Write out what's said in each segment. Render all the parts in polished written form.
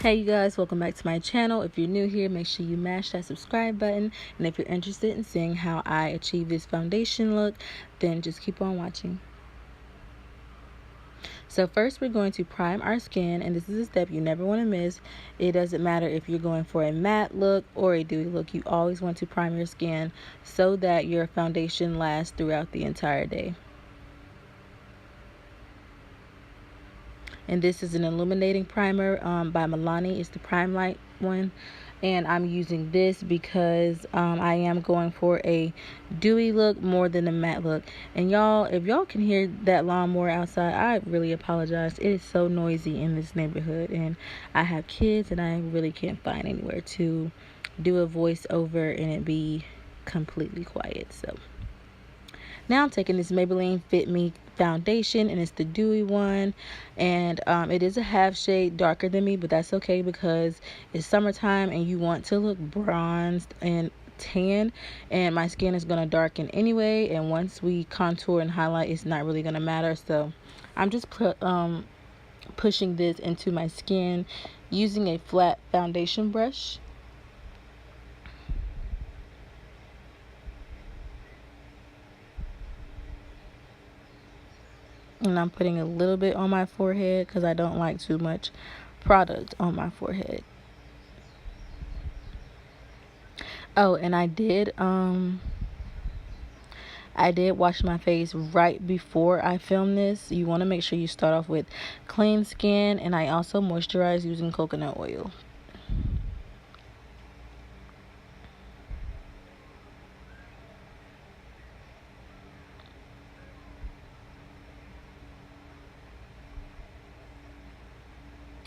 Hey you guys, welcome back to my channel. If you're new here, make sure you mash that subscribe button, and if you're interested in seeing how I achieve this foundation look, then just keep on watching. So first we're going to prime our skin, and this is a step you never want to miss. It doesn't matter if you're going for a matte look or a dewy look, you always want to prime your skin so that your foundation lasts throughout the entire day. And this is an illuminating primer by Milani. It's the Prime Light one, and I'm using this because I am going for a dewy look more than a matte look. And y'all, if y'all can hear that lawnmower outside, I really apologize. It is so noisy in this neighborhood, and I have kids, and I really can't find anywhere to do a voiceover and it be completely quiet. So now I'm taking this Maybelline Fit Me foundation, and it's the dewy one, and it is a half shade darker than me, but that's okay because it's summertime and you want to look bronzed and tan, and my skin is going to darken anyway, and once we contour and highlight, it's not really going to matter. So I'm just pushing this into my skin using a flat foundation brush. And I'm putting a little bit on my forehead because I don't like too much product on my forehead. Oh, and I did wash my face right before I filmed this. You want to make sure you start off with clean skin, and I also moisturize using coconut oil.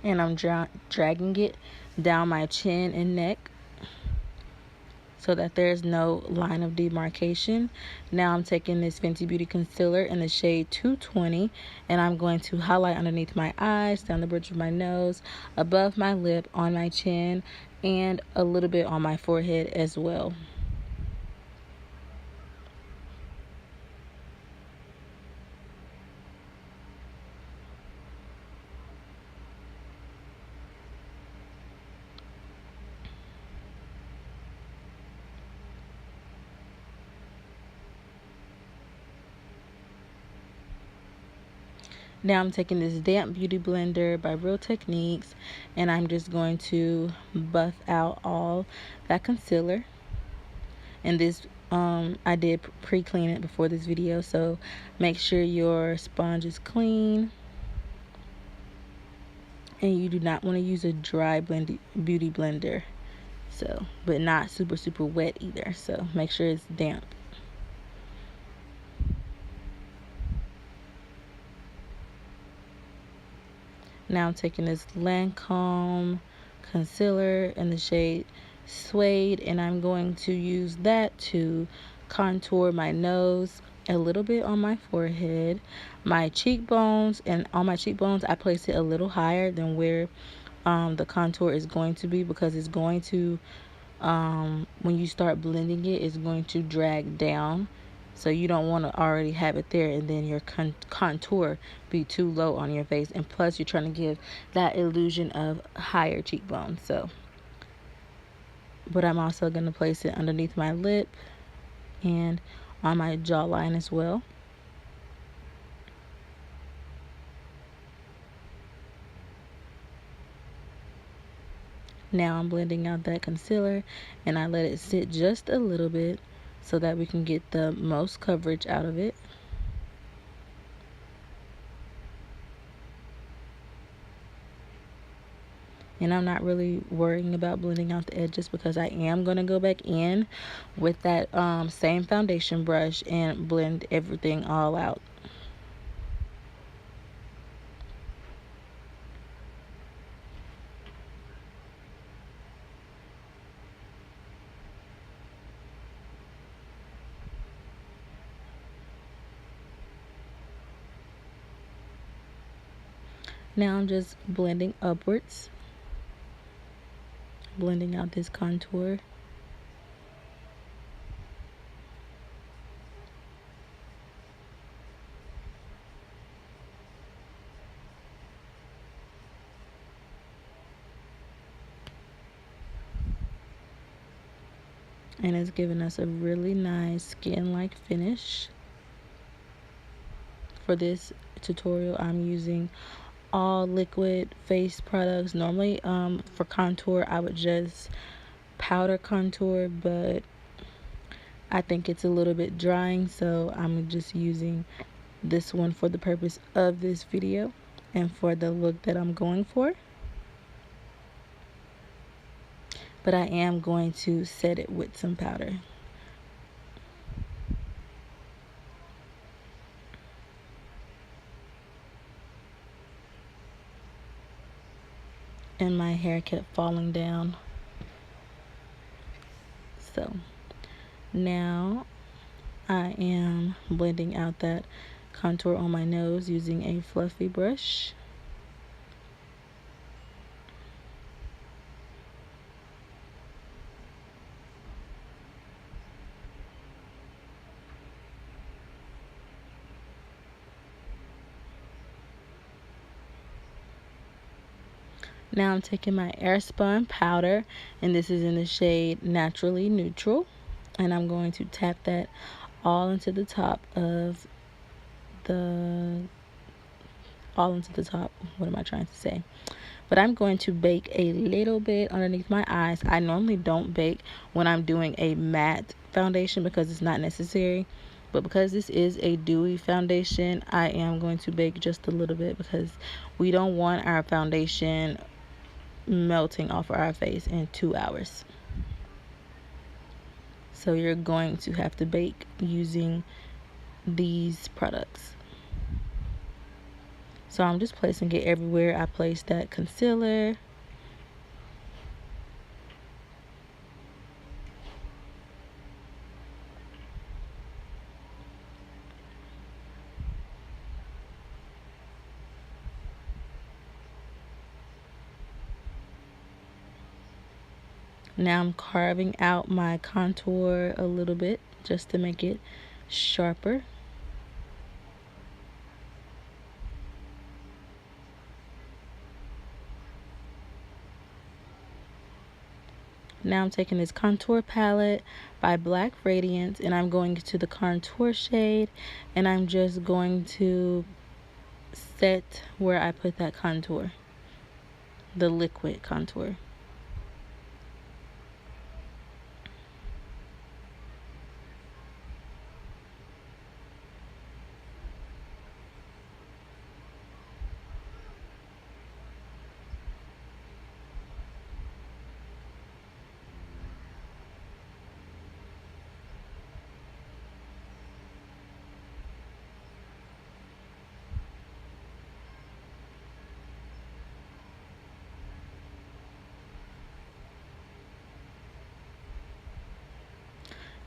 And I'm dragging it down my chin and neck so that there's no line of demarcation. Now I'm taking this Fenty Beauty concealer in the shade 220, and I'm going to highlight underneath my eyes, down the bridge of my nose, above my lip, on my chin, and a little bit on my forehead as well. Now I'm taking this damp beauty blender by Real Techniques, and I'm just going to buff out all that concealer. And this I did pre-clean it before this video, so make sure your sponge is clean, and you do not want to use a dry beauty blender, so but not super wet either, so make sure it's damp. Now I'm taking this Lancome concealer in the shade Suede, and I'm going to use that to contour my nose, a little bit on my forehead, my cheekbones, and on my cheekbones I place it a little higher than where the contour is going to be, because it's going to, when you start blending it, it's going to drag down. So you don't want to already have it there and then your contour be too low on your face. And plus you're trying to give that illusion of higher cheekbones. So, but I'm also going to place it underneath my lip and on my jawline as well. Now I'm blending out that concealer, and I let it sit just a little bit so that we can get the most coverage out of it. And I'm not really worrying about blending out the edges because I am going to go back in with that same foundation brush and blend everything all out. Now I'm just blending upwards, blending out this contour. and it's giving us a really nice skin-like finish. For this tutorial, I'm using all liquid face products. Normally for contour I would just powder contour, but I think it's a little bit drying, so I'm just using this one for the purpose of this video and for the look that I'm going for. But I am going to set it with some powder. And my hair kept falling down. So now I am blending out that contour on my nose using a fluffy brush. Now I'm taking my Airspun powder, and this is in the shade Naturally Neutral, and I'm going to tap that all into the top of the what am I trying to say? But I'm going to bake a little bit underneath my eyes. I normally don't bake when I'm doing a matte foundation because it's not necessary, but because this is a dewy foundation, I am going to bake just a little bit because we don't want our foundation melting off of our face in 2 hours. So you're going to have to bake using these products. So I'm just placing it everywhere I placed that concealer. Now I'm carving out my contour a little bit just to make it sharper. Now I'm taking this contour palette by Black Radiance, and I'm going to the contour shade, and I'm just going to set where I put that contour, the liquid contour.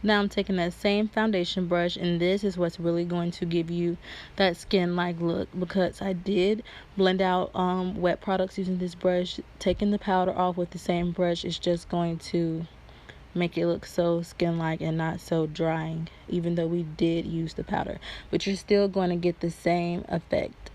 Now I'm taking that same foundation brush, and this is what's really going to give you that skin-like look, because I did blend out wet products using this brush. Taking the powder off with the same brush is just going to make it look so skin-like and not so drying, even though we did use the powder, but you're still going to get the same effect.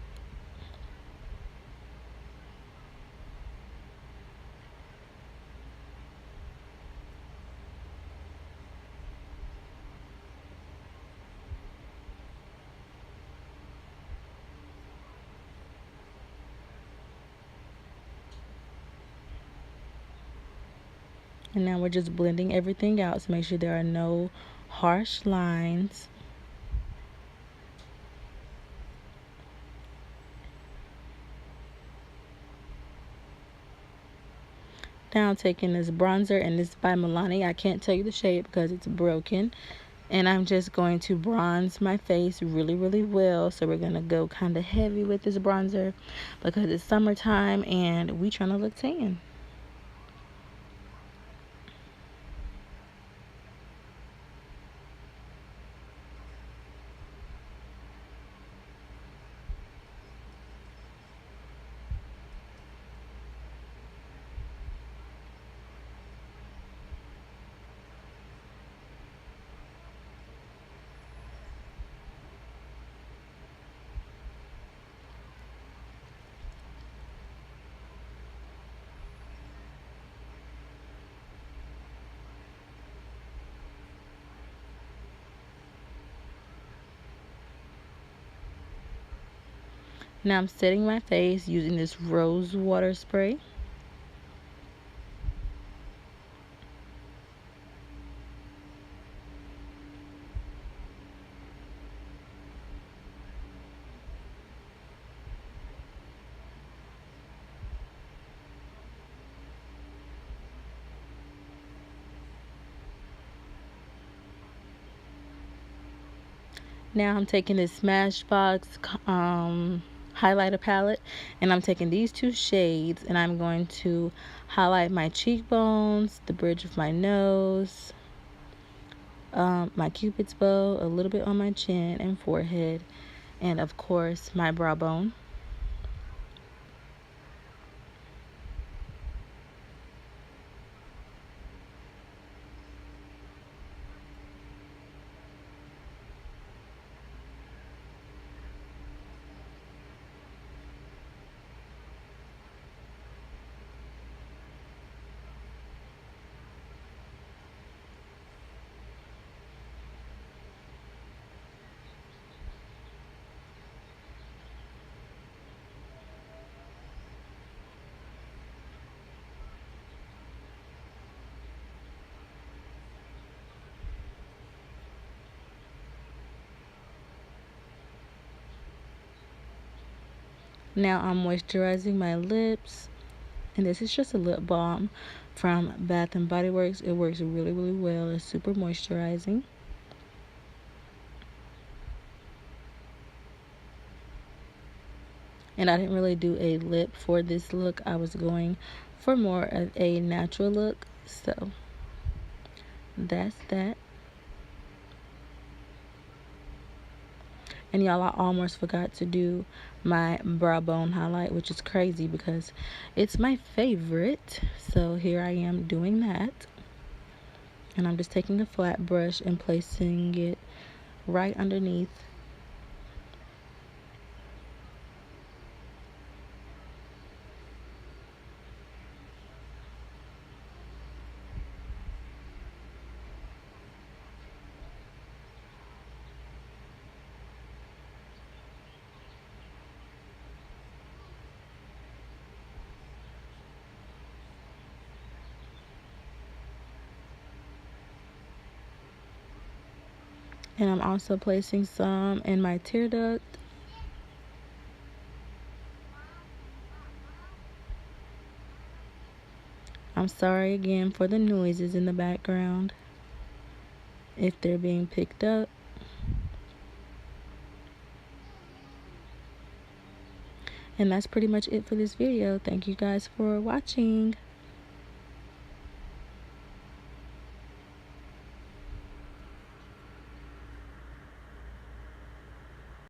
And now we're just blending everything out to make sure there are no harsh lines. Now I'm taking this bronzer, and this is by Milani. I can't tell you the shade because it's broken. And I'm just going to bronze my face really, really well. So we're going to go kind of heavy with this bronzer because it's summertime and we trying to look tan. Now I'm setting my face using this rose water spray. Now I'm taking this Smashbox highlighter palette, and I'm taking these two shades, and I'm going to highlight my cheekbones, the bridge of my nose, my cupid's bow, a little bit on my chin and forehead, and of course my brow bone. Now I'm moisturizing my lips, and this is just a lip balm from Bath and Body Works. It works really well. It's super moisturizing. And I didn't really do a lip for this look. I was going for more of a natural look, so that's that. And y'all, I almost forgot to do my brow bone highlight, which is crazy because it's my favorite. So here I am doing that. And I'm just taking a flat brush and placing it right underneath. And I'm also placing some in my tear duct. I'm sorry again for the noises in the background if they're being picked up. And that's pretty much it for this video. Thank you guys for watching.